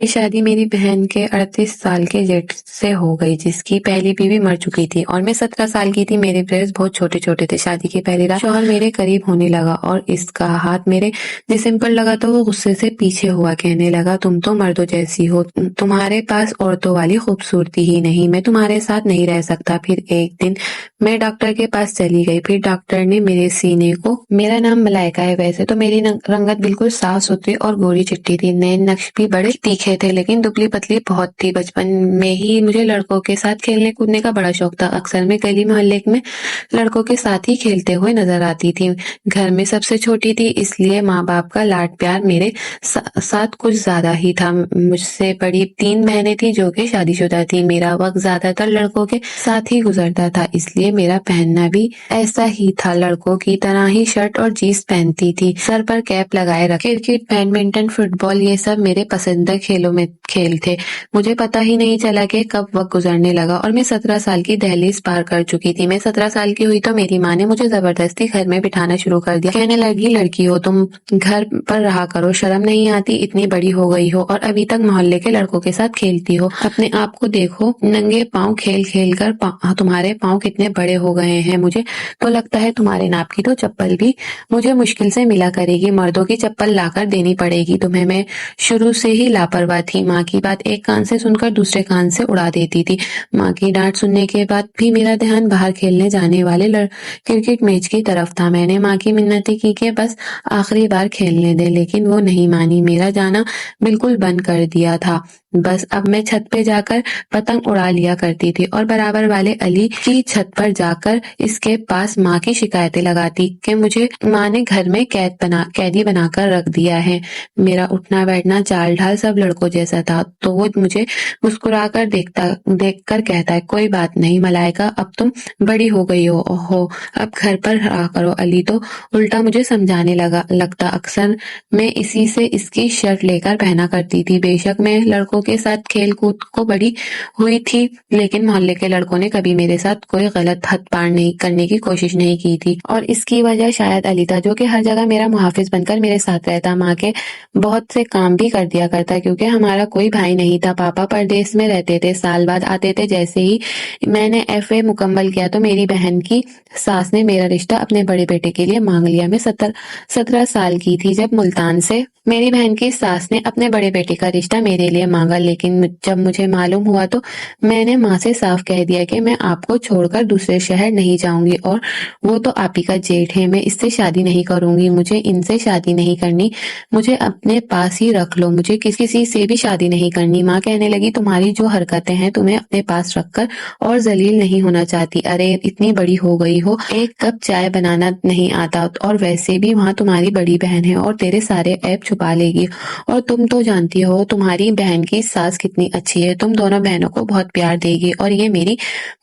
یہ شادی میری بہن کے 38 سال کے جیٹ سے ہو گئی، جس کی پہلی بیوی مر چکی تھی اور میں 17 سال کی تھی۔ میرے بریسٹ بہت چھوٹے چھوٹے تھے۔ شادی کی پہلی رات شوہر میرے قریب ہونے لگا اور اس کا ہاتھ میرے جسم پر لگا تو وہ غصے سے پیچھے ہوا، کہنے لگا تم تو مردوں جیسی ہو، تمہارے پاس عورتوں والی خوبصورتی ہی نہیں، میں تمہارے ساتھ نہیں رہ سکتا۔ پھر ایک دن میں ڈاکٹر کے پاس چلی گئی، پھر ڈاکٹر نے میرے سینے کو، میرا نام ملائکہ ہے ویسے تو میری رنگت بالکل صاف ستھری اور گوری چٹی تھی، نئے نقش بھی بڑے تیکھے تھے، لیکن دبلی پتلی بہت تھی۔ بچپن میں ہی مجھے لڑکوں کے ساتھ کھیلنے کودنے کا بڑا شوق تھا، اکثر میں گلی محلے میں لڑکوں کے ساتھ ہی کھیلتے ہوئے نظر آتی تھی۔ گھر میں سب سے چھوٹی تھی، اس لیے ماں باپ کا لاڈ پیار میرے ساتھ کچھ زیادہ ہی تھا۔ مجھ سے بڑی 3 بہنیں تھیں جو کہ شادی شدہ تھی۔ میرا وقت زیادہ تر لڑکوں کے ساتھ ہی گزرتا تھا، اس لیے میرا پہننا بھی ایسا ہی تھا، لڑکوں کی طرح ہی شرٹ اور جینس پہنتی تھی، سر پر کیپ لگائے رکھے۔ کرکٹ، بیڈمنٹن، فٹ بال، یہ سب میرے پسندیدہ کھیلوں میں کھیل تھے۔ مجھے پتا ہی نہیں چلا کہ کب وقت گزرنے لگا اور میں 17 سال کی دہلیز پار کر چکی تھی۔ میں 17 سال کی ہوئی تو میری ماں نے مجھے زبردستی گھر میں بٹھانا شروع کر دیا، کہنے لگی لڑکی ہو تم، گھر پر رہا کرو، شرم نہیں آتی، اتنی بڑی ہو گئی ہو اور ابھی تک محلے کے لڑکوں کے ساتھ کھیلتی ہو، اپنے آپ کو دیکھو، ننگے پاؤں کھیل کھیل کر تمہارے پاؤں کتنے بڑے ہو گئے ہیں، مجھے تو لگتا ہے تمہارے ناپ کی تو چپل بھی مجھے مشکل سے ملا کرے گی، مردوں کی چپل لا کر دینی پڑے گی تمہیں۔ میں شروع سے ہی لاپرواہ تھی، ماں کی بات ایک کان سے سن کر دوسرے کان سے اڑا دیتی تھی۔ ماں کی ڈانٹ سننے کے بعد بھی میرا دھیان باہر کھیلنے جانے والے کرکٹ میچ کی طرف تھا۔ میں نے ماں کی منتیں کی کہ بس آخری بار کھیلنے دے، لیکن وہ نہیں مانی، میرا جانا بالکل بند کر دیا تھا۔ بس اب میں چھت پہ جا کر پتنگ اڑا لیا کرتی تھی اور برابر والے علی کی چھت پر جا کر اس کے پاس ماں کی شکایتیں لگاتی کہ مجھے ماں نے گھر میں قیدی بنا کر رکھ دیا ہے۔ میرا اٹھنا بیٹھنا چال ڈھال سب لڑکوں جیسا تھا، تو وہ مجھے مسکرا کر دیکھ کر کہتا ہے کوئی بات نہیں ملائکہ، اب تم بڑی ہو گئی ہو، اب گھر پر رہا کرو۔ علی تو الٹا مجھے سمجھانے لگتا، اکثر میں اسی سے اس کی شرٹ لے کر پہنا کرتی تھی۔ بے شک میں لڑکوں کے ساتھ کھیل کود کو بڑی ہوئی تھی، لیکن محلے کے لڑکوں نے کبھی میرے ساتھ کوئی غلط حد پار کرنے کی کوشش نہیں کی تھی، اور اس کی وجہ شاید علی تھا، جو کہ ہر جگہ میرا محافظ بن کر میرے ساتھ رہتا، ماں کے بہت سے کام بھی کر دیا کرتا، کیونکہ ہمارا کوئی بھائی نہیں تھا۔ پاپا پردیس میں رہتے تھے، سال بعد آتے تھے۔ جیسے ہی میں نے FA مکمل کیا تو میری بہن کی ساس نے میرا رشتہ اپنے بڑے بیٹے کے لیے مانگ لیا۔ میں 17 سال کی تھی جب ملتان سے میری بہن کی ساس نے اپنے بڑے بیٹے کا رشتہ میرے لیے مانگا، لیکن جب مجھے معلوم ہوا تو میں نے ماں سے صاف کہہ دیا کہ میں آپ کو چھوڑ کر دوسرے شہر نہیں جاؤں گی، اور وہ تو آپ ہی کا جیٹ ہے، میں اس سے شادی نہیں کروں گی، مجھے ان سے شادی نہیں کرنی، مجھے اپنے پاس ہی رکھ لو، مجھے کسی سے بھی شادی نہیں کرنی۔ ماں کہنے لگی تمہاری جو حرکتیں ہیں تمہیں اپنے پاس رکھ کر اور ذلیل نہیں ہونا چاہتی، ارے اتنی بڑی ہو گئی ہو، ایک کپ چائے بنانا نہیں آتا، اور ویسے بھی وہاں تمہاری بڑی بہن ہے اور تیرے سارے عیب چھپا لے گی، اور تم تو جانتی ہو تمہاری بہن کی ساس کتنی اچھی ہے، تم دونوں بہنوں کو بہت پیار دے گی، اور یہ میری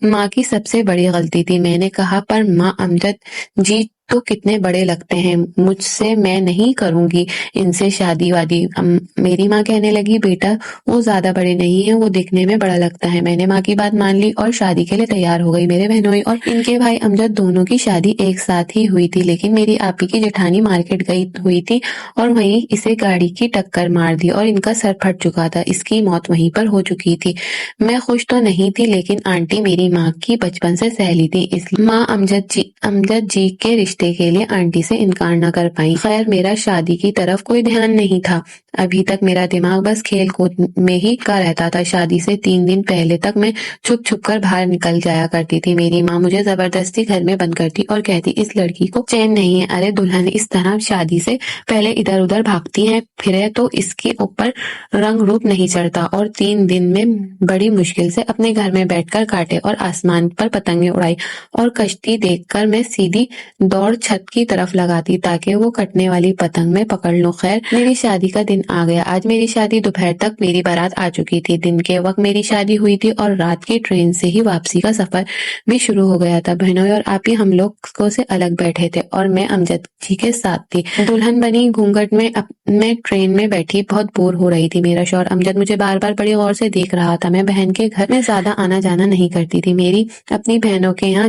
ماں کی سب سے بڑی غلطی تھی۔ میں نے کہا پر ماں امجد جی تو کتنے بڑے لگتے ہیں، مجھ سے میں نہیں کروں گی ان سے شادی وادی۔ میری ماں کہنے لگی بیٹا وہ زیادہ بڑے نہیں ہیں، وہ دکھنے میں بڑا لگتا ہے۔ میں نے ماں کی بات مان لی اور شادی کے لیے تیار ہو گئی۔ میرے بہنوئی اور ان کے بھائی امجد دونوں کی شادی ایک ساتھ ہی ہوئی تھی، لیکن میری آپی کی جٹھانی مارکیٹ گئی ہوئی تھی اور وہیں اسے گاڑی کی ٹکر مار دی اور ان کا سر پھٹ چکا تھا، اس کی موت وہیں پر ہو چکی تھی۔ میں خوش تو نہیں تھی، لیکن آنٹی میری ماں کی بچپن سے سہیلی تھی، اس لیے ماں امجد جی کے رشتے کے لیے آنٹی سے انکار نہ کر پائیں۔ خیر میرا شادی کی طرف کوئی دھیان نہیں تھا، ابھی تک میرا دماغ بس کھیل کود میں ہی کا رہتا تھا۔ شادی سے 3 دن پہلے تک میں چھپ چھپ کر باہر نکل جایا کرتی تھی۔ میری ماں مجھے زبردستی گھر میں بند کرتی اور کہتی اس لڑکی کو چین نہیں ہے، ارے دلہن اس طرح شادی سے پہلے ادھر ادھر بھاگتی ہیں پھرے تو اس کے اوپر رنگ روپ نہیں چڑھتا، اور 3 دن میں بڑی مشکل سے اپنے گھر میں بیٹھ کر کاٹے اور آسمان پر پتنگیں اڑائی، اور کشتی دیکھ کر میں سیدھی دوڑ چھت کی طرف لگاتی تاکہ وہ کٹنے والی پتنگ میں پکڑ لوں۔ خیر میری شادی کا دن آ گیا۔ آج میری شادی دوپہر تک میری بارات آ چکی تھی، دن کے وقت میری شادی ہوئی تھی اور رات کی ٹرین سے ہی واپسی کا سفر بھی شروع ہو گیا تھا۔ بہنوئی اور آپی ہم لوگ سے الگ بیٹھے تھے اور میں امجد جی کے ساتھ تھی، دلہن بنی گھونگھٹ میں ٹرین میں بیٹھی بہت بور ہو رہی تھی۔ میرا شوہر امجد مجھے بار بار بڑی غور سے دیکھ رہا تھا۔ میں بہن کے گھر میں زیادہ آنا جانا نہیں کرتی تھی، میری اپنی بہنوں کے یہاں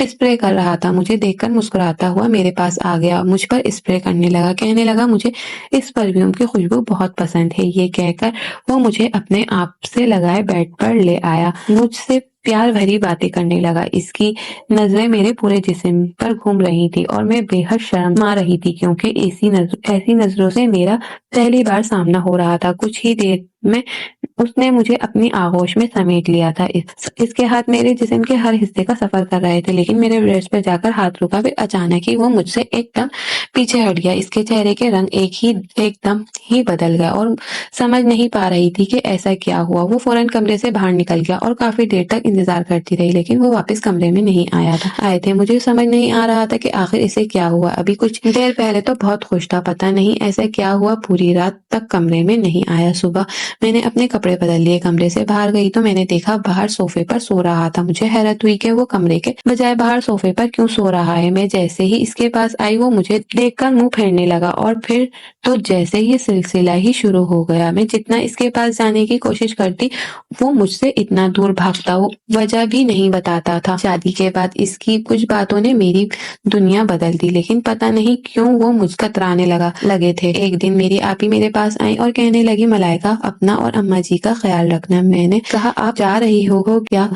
اسپرے کر رہا تھا۔ مجھے دیکھ کر مسکراتا ہوا میرے پاس آ گیا، مجھ پر اسپرے کرنے لگا، کہنے لگا مجھے اس پرفیوم کی خوشبو بہت پسند ہے۔ یہ کہہ کر وہ مجھے اپنے آپ سے لگائے بیڈ پر لے آیا، مجھ سے پیار بھری باتیں کرنے لگا۔ اس کی نظریں میرے پورے جسم پر گھوم رہی تھی اور میں بے حد شرما رہی تھی، کیونکہ ایسی نظروں سے میرا پہلی بار سامنا ہو رہا تھا۔ کچھ ہی دیر میں اس نے مجھے اپنی آغوش میں سمیٹ لیا تھا۔ اس کے ہاتھ میرے جسم کے ہر حصے کا سفر کر رہے تھے، لیکن میرے بریسٹ پر جا کر ہاتھ رکا، پھر اچانک ہی وہ مجھ سے ایک دم پیچھے ہٹ گیا۔ اس کے چہرے کے رنگ ایک دم ہی بدل گیا اور سمجھ نہیں پا رہی تھی کہ ایسا کیا ہوا۔ وہ فوراً کمرے سے باہر نکل گیا اور کافی دیر تک انتظار کرتی رہی، لیکن وہ واپس کمرے میں نہیں آئے تھے۔ مجھے سمجھ نہیں آ رہا تھا کہ آخر اسے کیا ہوا۔ ابھی کچھ دیر پہلے تو بہت خوش تھا، پتہ نہیں ایسا کیا ہوا پوری رات تک کمرے میں نہیں آیا۔ صبح میں نے اپنے کپڑے بدل لیے، کمرے سے باہر گئی تو میں نے دیکھا باہر صوفے پر سو رہا تھا۔ مجھے حیرت ہوئی کہ وہ کمرے کے بجائے باہر صوفے پر کیوں سو رہا ہے۔ میں جیسے ہی اس کے پاس آئی وہ مجھے دیکھ کر منہ پھیرنے لگا اور پھر تو جیسے یہ سلسلہ ہی شروع ہو گیا۔ میں جتنا اس کے پاس جانے کی کوشش کرتی وہ مجھ سے اتنا دور بھاگتا، وجہ بھی نہیں بتاتا تھا۔ شادی کے بعد اس کی کچھ باتوں نے میری دنیا بدل دی، لیکن پتہ نہیں کیوں وہ مجھ کترانے لگے تھے۔ ایک دن میری آپی میرے پاس آئی اور کہنے لگی ملائکہ اپنا اور اماں جی کا خیال رکھنا۔ میں نے کہا آپ جا رہی ہو کیا؟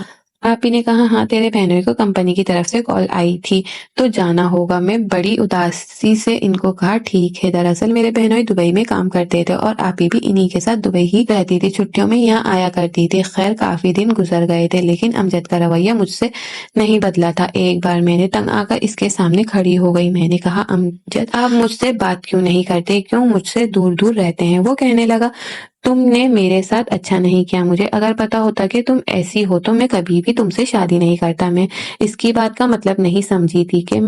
آپی نے کہا ہاں، تیرے بہنوئی کو کمپنی کی طرف سے کال آئی تھی تو جانا ہوگا۔ میں بڑی اداسی سے ان کو کہا ٹھیک ہے۔ دراصل میرے بہنوئی دبئی میں کام کرتے تھے اور آپی بھی انہی کے ساتھ دبئی ہی رہتی تھی، چھٹیوں میں یہاں آیا کرتی تھی۔ خیر کافی دن گزر گئے تھے، لیکن امجد کا رویہ مجھ سے نہیں بدلا تھا۔ ایک بار میں نے تنگ آ کر اس کے سامنے کھڑی ہو گئی۔ میں نے کہا امجد آپ مجھ سے بات کیوں نہیں کرتے، کیوں مجھ سے دور دور رہتے ہیں؟ وہ کہنے لگا تم نے میرے ساتھ اچھا نہیں کیا، مجھے اگر پتا ہوتا کہ تم ایسی ہو تو میں کبھی بھی تم سے شادی نہیں کرتا۔ میں اس کی بات کا مطلب نہیں سمجھی تھی کہ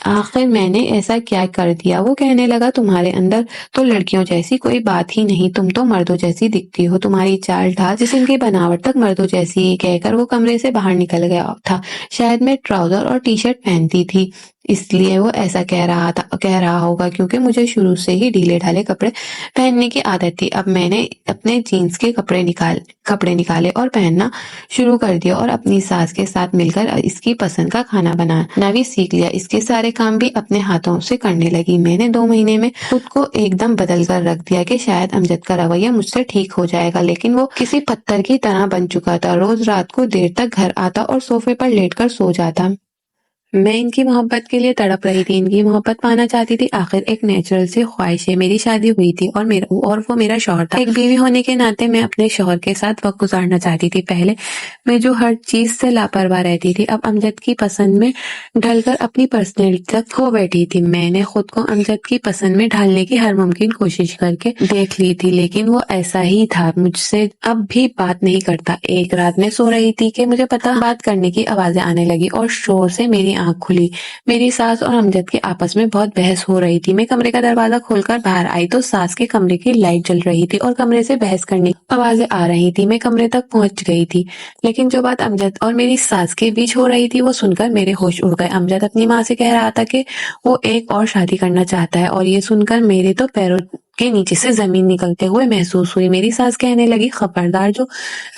آخر میں نے ایسا کیا کر دیا۔ وہ کہنے لگا تمہارے اندر تو لڑکیوں جیسی کوئی بات ہی نہیں، تم تو مردوں جیسی دکھتی ہو، تمہاری چال ڈھال جسم کی بناوٹ تک مردوں جیسی ہی۔ کہہ کر وہ کمرے سے باہر نکل گیا تھا۔ شاید میں ٹراؤزر اور ٹی شرٹ پہنتی تھی اس لیے وہ ایسا کہہ رہا ہوگا، کیونکہ مجھے شروع سے ہی ڈھیلے ڈھالے کپڑے پہننے کی عادت تھی۔ اب میں نے اپنے جینز کے کپڑے نکالے اور پہننا شروع کر دیا اور اپنی ساس کے ساتھ مل کر اس کی پسند کا کھانا بنانا بھی سیکھ لیا۔ اس کے سارے کام بھی اپنے ہاتھوں سے کرنے لگی۔ میں نے 2 مہینے میں خود کو ایک دم بدل کر رکھ دیا کہ شاید امجد کا رویہ مجھ سے ٹھیک ہو جائے گا، لیکن وہ کسی پتھر کی طرح بن چکا تھا۔ روز رات کو دیر تک گھر آتا اور صوفے پر لیٹ کر سو جاتا۔ میں ان کی محبت کے لیے تڑپ رہی تھی، ان کی محبت پانا چاہتی تھی۔ آخر ایک نیچرل سی خواہش ہے، میری شادی ہوئی تھی اور وہ میرا شوہر تھا۔ ایک بیوی ہونے کے ناطے میں اپنے شوہر کے ساتھ وقت گزارنا چاہتی تھی۔ پہلے میں جو ہر چیز سے لاپرواہ رہتی تھی، اب امجد کی پسند میں ڈھل کر اپنی پرسنالٹی تک کھو بیٹھی تھی۔ میں نے خود کو امجد کی پسند میں ڈھالنے کی ہر ممکن کوشش کر کے دیکھ لی تھی، لیکن وہ ایسا ہی تھا، مجھ سے اب بھی بات نہیں کرتا۔ ایک رات میں سو رہی تھی کہ مجھے بات کرنے کی آوازیں آنے لگی اور شور سے میری آنکھ کھلی۔ میری ساس اور امجد کے آپس میں بہت بحث ہو رہی تھی۔ میں کمرے کا دروازہ کھول کر باہر آئی تو ساس کے کمرے کی لائٹ جل رہی تھی اور کمرے سے بحث کرنے کی آوازیں آ رہی تھی۔ میں کمرے تک پہنچ گئی تھی، لیکن جو بات امجد اور میری ساس کے بیچ ہو رہی تھی وہ سن کر میرے ہوش اڑ گئے۔ امجد اپنی ماں سے کہہ رہا تھا کہ وہ ایک اور شادی کرنا چاہتا ہے، اور یہ سن کر میرے تو پیروں کے نیچے سے زمین نکلتے ہوئے محسوس ہوئی۔ میری ساس کہنے لگی خبردار جو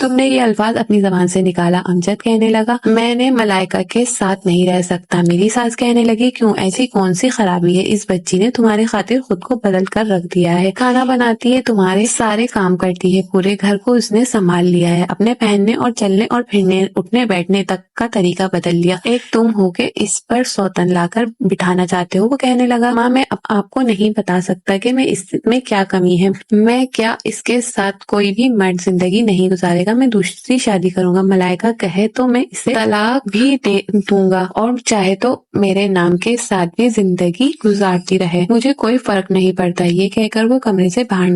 تم نے یہ الفاظ اپنی زبان سے نکالا۔ امجد کہنے لگا میں نے ملائکہ کے ساتھ نہیں رہ سکتا۔ میری ساس کہنے لگی کیوں، ایسی کون سی خرابی ہے، اس بچی نے تمہاری خاطر خود کو بدل کر رکھ دیا ہے، کھانا بناتی ہے، تمہارے سارے کام کرتی ہے، پورے گھر کو اس نے سنبھال لیا ہے، اپنے پہننے اور چلنے اور پھرنے اٹھنے بیٹھنے تک کا طریقہ بدل لیا، ایک تم ہو کے اس پر سوتن لا کر بٹھانا چاہتے ہو۔ وہ کہنے لگا ماں میں آپ کو نہیں بتا سکتا کہ میں اس میں کیا کمی ہے، میں کیا اس کے ساتھ کوئی بھی مرد زندگی نہیں گزارے گا، میں دوسری شادی کروں گا، ملائکہ کہے تو میں اسے طلاق بھی دے دوں گا اور چاہے تو میرے نام کے ساتھ بھی زندگی گزارتی رہے، مجھے کوئی فرق نہیں پڑتا۔ یہ کہہ کر وہ کمرے سے باہر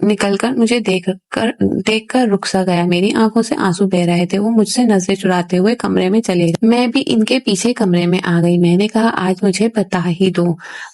نکل کر مجھے دیکھ کر رک سا گیا۔ میری آنکھوں سے آنسو بہ رہے تھے۔ وہ مجھ سے نظریں چراتے ہوئے کمرے میں چلے گئے، میں بھی ان کے پیچھے کمرے میں آ گئی۔ میں نے کہا آج مجھے بتا ہی دو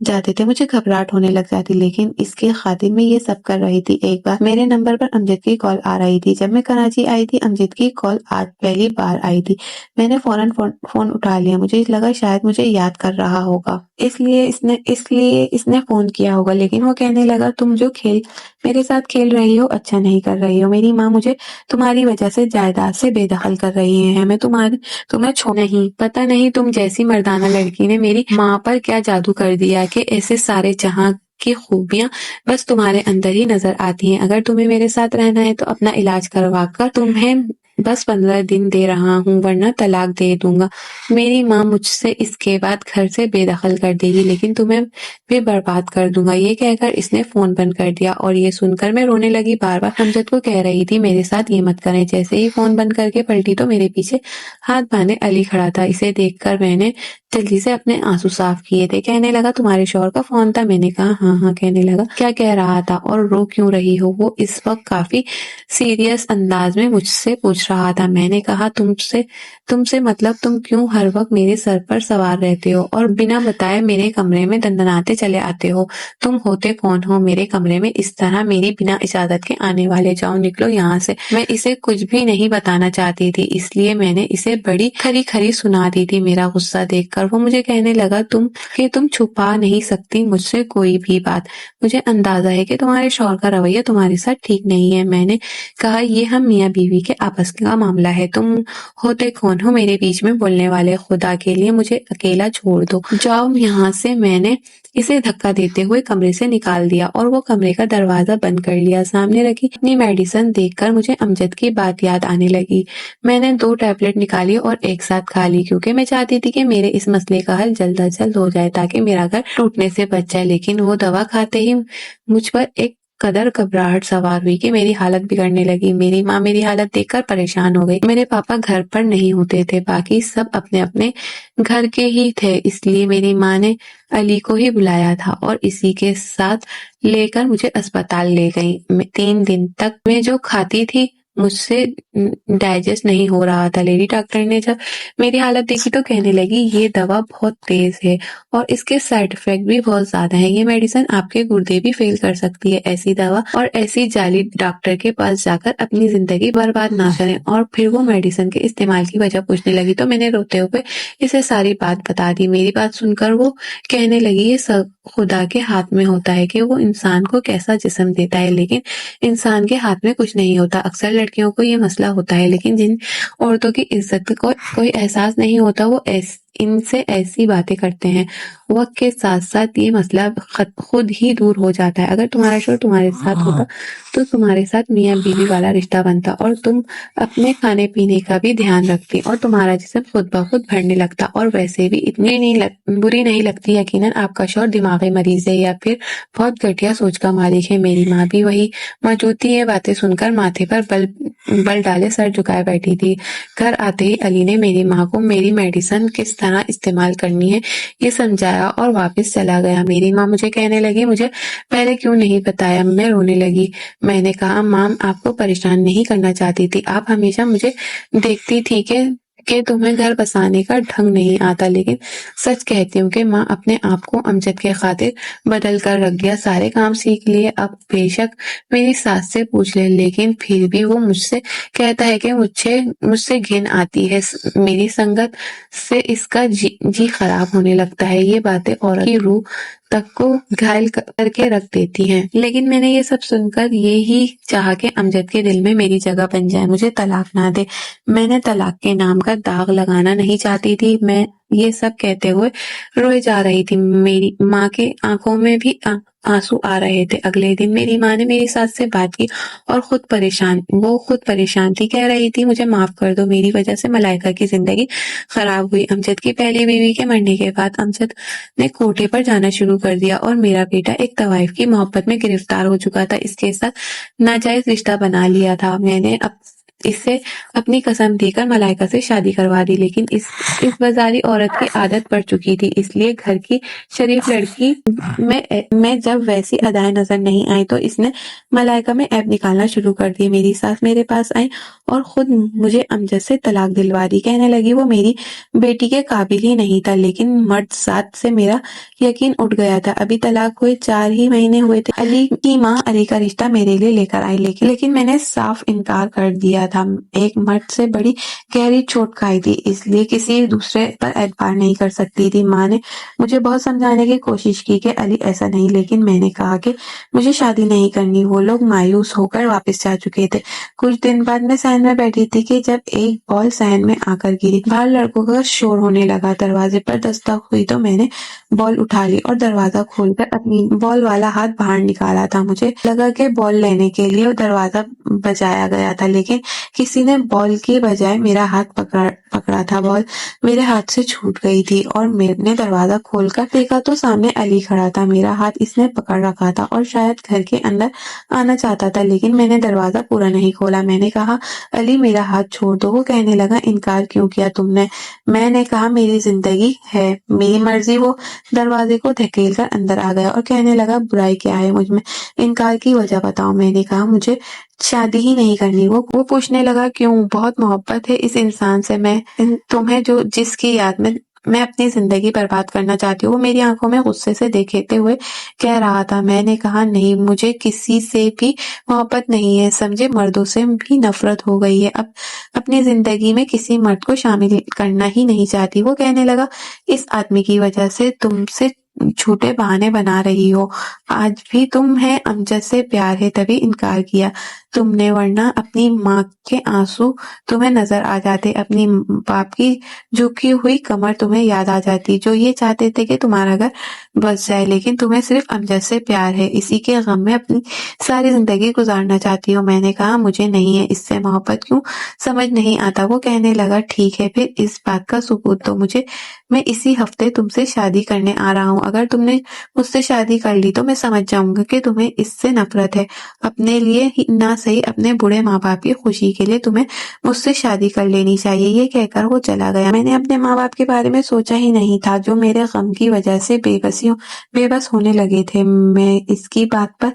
جاتے تھے مجھے گھبراہٹ ہونے لگ جاتی، لیکن اس کے خاطر میں یہ سب کر رہی تھی۔ ایک بار میرے نمبر پر امجد کی کال آ رہی تھی۔ جب میں کراچی آئی تھی امجد کی کال آج پہلی بار آئی تھی۔ میں نے فوراً فون اٹھا لیا، مجھے لگا شاید مجھے یاد کر رہا ہوگا، اس لیے اس نے فون کیا ہوگا، لیکن وہ کہنے لگا تم جو کھیل میرے ساتھ کھیل رہی ہو اچھا نہیں کر رہی ہو، میری ماں مجھے تمہاری وجہ سے جائیداد سے بے دخل کر رہی ہیں، میں تمہیں چھوڑ نہیں، پتہ نہیں تم جیسی مردانہ لڑکی نے میری ماں پر کیا جادو کر دیا کہ ایسے سارے جہاں کی خوبیاں بس تمہارے اندر ہی نظر آتی ہیں۔ اگر تمہیں میرے ساتھ رہنا ہے تو اپنا علاج کروا کر تمہیں بس 15 دن دے رہا ہوں، ورنہ طلاق دے دوں گا، میری ماں مجھ سے اس کے بعد گھر سے بے دخل کر دے گی، لیکن تمہیں بھی برباد کر دوں گا۔ یہ کہہ کر اس نے فون بند کر دیا، اور یہ سن کر میں رونے لگی۔ بار بار امجد کو کہہ رہی تھی میرے ساتھ یہ مت کریں۔ جیسے ہی فون بند کر کے پلٹی تو میرے پیچھے ہاتھ باندھے علی کھڑا تھا۔ اسے دیکھ کر میں نے جلدی سے اپنے آنسو صاف کیے تھے۔ کہنے لگا تمہارے شوہر کا فون تھا؟ میں نے کہا ہاں ہاں۔ کہنے لگا کیا کہہ رہا تھا اور رو کیوں رہی ہو؟ وہ اس وقت کافی سیریس انداز میں مجھ سے پوچھ رہا تھا۔ میں نے کہا تم سے مطلب تم کیوں ہر وقت میرے سر پر سوار رہتے ہو اور بنا بتائے میرے کمرے میں دندناتے چلے آتے ہو؟ تم ہوتے کون ہو میرے کمرے میں اس طرح میری بنا اجازت کے آنے والے؟ جاؤ نکلو یہاں سے۔ میں اسے کچھ بھی نہیں بتانا چاہتی تھی، اس لیے میں نے اسے بڑی کھری کھری سنا دی تھی۔ میرا غصہ دیکھ کر وہ مجھے کہنے لگا تم چھپا نہیں سکتی مجھ سے کوئی بھی بات، مجھے اندازہ ہے کہ تمہارے شوہر کا رویہ تمہارے ساتھ ٹھیک نہیں ہے۔ میں نے کہا یہ ہم میاں بیوی کے آپس کا معاملہ ہے، تم ہوتے کون ہو میرے بیچ میں بولنے والے؟ خدا کے لیے مجھے اکیلا چھوڑ دو، جاؤ یہاں سے۔ میں نے اسے دھکا دیتے ہوئے کمرے سے نکال دیا اور وہ کمرے کا دروازہ بند کر لیا۔ سامنے رکھی اپنی میڈیسن دیکھ کر مجھے امجد کی بات یاد آنے لگی۔ میں نے 2 ٹیبلٹ نکالی اور ایک ساتھ کھا لی، کیونکہ میں چاہتی تھی کہ میرے اس مسئلے کا حل جلد از جلد ہو جائے تاکہ میرا گھر ٹوٹنے سے بچ جائے۔ لیکن وہ دوا کھاتے ہی مجھ پر ایک قدر گھبراہٹ سوار ہوئی کہ میری حالت بگڑنے لگی۔ میری ماں میری حالت دیکھ کر پریشان ہو گئی۔ میرے پاپا گھر پر نہیں ہوتے تھے، باقی سب اپنے اپنے گھر کے ہی تھے، اس لیے میری ماں نے علی کو ہی بلایا تھا اور اسی کے ساتھ لے کر مجھے اسپتال لے گئی۔ 3 دن تک میں جو کھاتی تھی مجھ سے ڈائجسٹ نہیں ہو رہا تھا۔ لیڈی ڈاکٹر نے جب میری حالت دیکھی تو کہنے لگی یہ دوا بہت تیز ہے اور اس کے سائیڈ ایفیکٹ بھی بہت زیادہ ہیں، یہ میڈیسن آپ کے گردے بھی فیل کر سکتی ہے، ایسی دوا اور ایسی جعلی ڈاکٹر کے پاس جا کر اپنی زندگی برباد نہ کریں۔ اور پھر وہ میڈیسن کے استعمال کی وجہ پوچھنے لگی تو میں نے روتے ہوئے اسے ساری بات بتا دی۔ میری بات سن کر وہ کہنے لگی یہ سب خدا کے ہاتھ میں ہوتا ہے کہ وہ انسان کو کیسا جسم دیتا ہے، لیکن انسان کے ہاتھ میں کچھ نہیں ہوتا۔ اکثر لڑکیوں کو یہ مسئلہ ہوتا ہے، لیکن جن عورتوں کی عزت کو کوئی احساس نہیں ہوتا وہ ان سے ایسی باتیں کرتے ہیں، وقت کے ساتھ ساتھ یہ مسئلہ خود ہی دور ہو جاتا ہے۔ اگر تمہارا شوہر تمہارے ساتھ ہوتا تو تمہارے ساتھ میاں بیوی والا رشتہ بنتا اور تم اپنے کھانے پینے کا بھی دھیان رکھتی اور تمہارا جسم خود بخود بڑھنے لگتا، اور ویسے بھی اتنی بری نہیں لگتی۔ یقیناً آپ کا شوہر دماغی مریض ہے یا پھر بہت گھٹیا سوچ کا مالک ہے۔ میری ماں بھی وہی موجود تھی، یہ باتیں سن کر ماتھے پر بل ڈالے سر جھکائے بیٹھی تھی۔ گھر آتے ہی علی نے میری ماں کو میری میڈیسن کس طرح استعمال کرنی ہے یہ سمجھایا اور واپس چلا گیا۔ میری ماں مجھے کہنے لگی مجھے پہلے کیوں نہیں بتایا؟ میں رونے لگی۔ میں نے کہا ماں آپ کو پریشان نہیں کرنا چاہتی تھی، آپ ہمیشہ مجھے دیکھتی تھی کہ تمہیں گھر بسانے کا ڈھنگ نہیں آتا، لیکن سچ کہتی ہوں کہ ماں اپنے آپ کو امجد کے خاطر بدل کر رکھ دیا، سارے کام سیکھ لیے۔ اب بے شک میری ساس سے پوچھ لے، لیکن پھر بھی وہ مجھ سے کہتا ہے کہ مجھ سے گھن آتی ہے، میری سنگت سے اس کا جی خراب ہونے لگتا ہے۔ یہ باتیں عورت کی روح تک کو گھائل کر کے رکھ دیتی ہیں، لیکن میں نے یہ سب سن کر یہی چاہا کہ امجد کے دل میں میری جگہ بن جائے، مجھے طلاق نہ دے۔ میں نے طلاق کے نام کا داغ لگانا نہیں چاہتی تھی۔ میں یہ سب کہتے ہوئے روئے جا رہی تھی، میری ماں کے آنکھوں میں بھی آنسو آ رہے تھے۔ اگلے دن میری ماں نے میری ساس سے بات کی اور خود پریشان تھی، کہہ رہی تھی مجھے معاف کر دو، میری وجہ سے ملائکہ کی زندگی خراب ہوئی۔ امجد کی پہلی بیوی کے مرنے کے بعد امجد نے کوٹے پر جانا شروع کر دیا اور میرا بیٹا ایک طوائف کی محبت میں گرفتار ہو چکا تھا، اس کے ساتھ ناجائز رشتہ بنا لیا تھا۔ میں نے اس سے اپنی قسم دے کر ملائکہ سے شادی کروا دی، لیکن اس بازاری عورت کی عادت پڑ چکی تھی، اس لیے گھر کی شریف لڑکی میں جب ویسی ادائیں نظر نہیں آئی تو اس نے ملائکہ میں عیب نکالنا شروع کر دی۔ میری ساس میرے پاس آئی اور خود مجھے امجد سے طلاق دلوا دی، کہنے لگی وہ میری بیٹی کے قابل ہی نہیں تھا، لیکن مرد ذات سے میرا یقین اٹھ گیا تھا۔ ابھی طلاق ہوئے 4 ہی مہینے ہوئے تھے، علی کی ماں علی کا رشتہ میرے لیے لے کر آئی، لیکن میں نے صاف انکار کر دیا تھا۔ ایک مرد سے بڑی گہری چوٹ کھائی تھی، اس لیے کسی دوسرے پر اعتبار نہیں کر سکتی تھی۔ ماں نے مجھے بہت سمجھانے کی کوشش کی کہ علی ایسا نہیں، لیکن میں نے کہا کہ مجھے شادی نہیں کرنی۔ وہ لوگ مایوس ہو کر واپس جا چکے تھے۔ کچھ دن بعد میں صحن میں بیٹھی تھی کہ جب ایک بال صحن میں آ کر گری۔ باہر لڑکوں کا شور ہونے لگا، دروازے پر دستک ہوئی تو میں نے بال اٹھا لی اور دروازہ کھول کر اپنی بال والا ہاتھ باہر نکالا تھا۔ مجھے لگا کہ بال لینے کے لیے دروازہ بجایا گیا تھا، لیکن کسی نے بال کی بجائے میرا ہاتھ پکڑا تھا۔ بال میرے ہاتھ سے چھوٹ گئی تھی اور میں نے دروازہ کھول کر دیکھا تو سامنے علی کھڑا تھا۔ میرا ہاتھ اس نے پکڑ رکھا تھا اور شاید گھر کے اندر آنا چاہتا تھا، لیکن میں نے دروازہ پورا نہیں کھولا۔ میں نے کہا علی میرا ہاتھ چھوڑ دو۔ وہ کہنے لگا انکار کیوں کیا تم نے؟ میں نے کہا میری زندگی ہے، میری مرضی۔ وہ دروازے کو دھکیل کر اندر آ گیا اور کہنے لگا برائی کیا ہے مجھ میں؟ انکار کی وجہ بتاؤ۔ میں نے کہا مجھے شادی ہی نہیں کرنی۔ وہ پوچھنے لگا کیوں؟ بہت محبت ہے اس انسان سے، میں تمہیں جس کی یاد میں اپنی زندگی برباد کرنا چاہتی ہوں۔ وہ میری آنکھوں میں غصے سے دیکھتے ہوئے کہہ رہا تھا۔ میں نے کہا نہیں، مجھے کسی سے بھی محبت نہیں ہے، سمجھے، مردوں سے بھی نفرت ہو گئی ہے، اب اپنی زندگی میں کسی مرد کو شامل کرنا ہی نہیں چاہتی۔ وہ کہنے لگا اس آدمی کی وجہ سے تم سے جھوٹے بہانے بنا رہی ہو، آج بھی تمہیں امجد سے پیار ہے تبھی انکار کیا تم نے، ورنہ اپنی ماں کے آنسو تمہیں نظر آ جاتے، اپنی باپ کی جھکی ہوئی کمر تمہیں یاد آ جاتی، جو یہ چاہتے تھے کہ تمہارا گھر بس جائے، لیکن تمہیں صرف امجد سے پیار ہے، اسی کے غم میں اپنی ساری زندگی گزارنا چاہتی ہو۔ میں نے کہا مجھے نہیں ہے اس سے محبت، کیوں سمجھ نہیں آتا؟ وہ کہنے لگا ٹھیک ہے پھر اس بات کا ثبوت دو مجھے، میں اسی ہفتے تم سے شادی کرنے آ رہا ہوں، اگر تم نے مجھ سے شادی کر لی تو میں سمجھ جاؤں گا کہ تمہیں اس سے نفرت ہے، اپنے لیے نہ صحیح اپنے بوڑھے ماں باپ کی خوشی کے لیے تمہیں مجھ سے شادی کر لینی چاہیے۔ یہ کہہ کر وہ چلا گیا۔ میں نے اپنے ماں باپ کے بارے میں سوچا ہی نہیں تھا، جو میرے غم کی وجہ سے بے بس ہونے لگے تھے۔ میں اس کی بات پر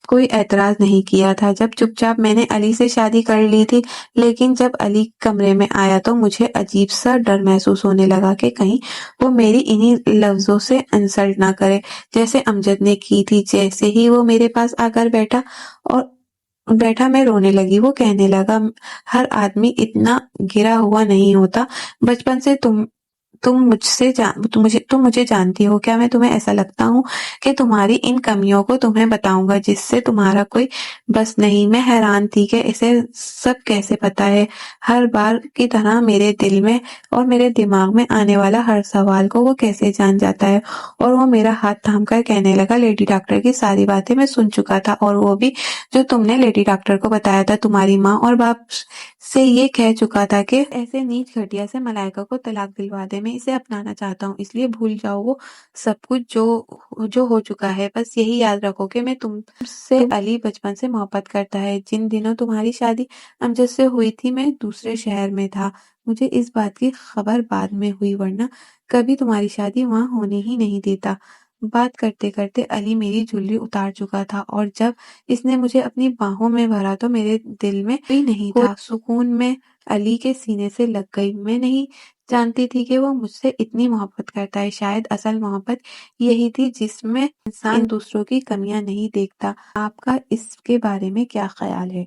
کوئی اعتراض نہیں کیا تھا، جب چپ چاپ میں نے علی سے شادی کر لی تھی، لیکن جب علی کمرے میں آیا تو مجھے عجیب سا ڈر محسوس ہونے لگا کہ کہیں وہ میری انہی لفظوں سے انسلٹ نہ کرے جیسے امجد نے کی تھی۔ جیسے ہی وہ میرے پاس آ کر بیٹھا میں رونے لگی۔ وہ کہنے لگا ہر آدمی اتنا گرا ہوا نہیں ہوتا، بچپن سے تم مجھے جانتی ہو، کیا میں تمہیں ایسا لگتا ہوں کہ تمہاری ان کمیوں کو تمہیں بتاؤں گا جس سے تمہارا کوئی بس نہیں؟ میں حیران تھی کہ اسے سب کیسے پتا ہے، ہر بار کی طرح میرے دل میں اور میرے دماغ میں آنے والا ہر سوال کو وہ کیسے جان جاتا ہے۔ اور وہ میرا ہاتھ تھام کر کہنے لگا لیڈی ڈاکٹر کی ساری باتیں میں سن چکا تھا، اور وہ بھی جو تم نے لیڈی ڈاکٹر کو بتایا تھا، تمہاری ماں اور باپ سے یہ کہہ چکا تھا کہ ایسے نیچ گھٹیا سے ملائکہ کو طلاق دلوا دے، میں اسے اپنانا چاہتا ہوں، اس لیے بھول جاؤ وہ سب کچھ جو ہو چکا ہے، بس یہی یاد رکھو کہ میں تم سے علی بچپن سے محبت کرتا ہے۔ جن دنوں تمہاری شادی امجد سے ہوئی تھی میں دوسرے شہر میں تھا، مجھے اس بات کی خبر بعد میں ہوئی، ورنہ کبھی تمہاری شادی وہاں ہونے ہی نہیں دیتا۔ بات کرتے کرتے علی میری جویلری اتار چکا تھا، اور جب اس نے مجھے اپنی باہوں میں بھرا تو میرے دل میں کوئی نہیں تھا سکون، میں علی کے سینے سے لگ گئی۔ میں نہیں جانتی تھی کہ وہ مجھ سے اتنی محبت کرتا ہے، شاید اصل محبت یہی تھی جس میں انسان دوسروں کی کمیاں نہیں دیکھتا۔ آپ کا اس کے بارے میں کیا خیال ہے؟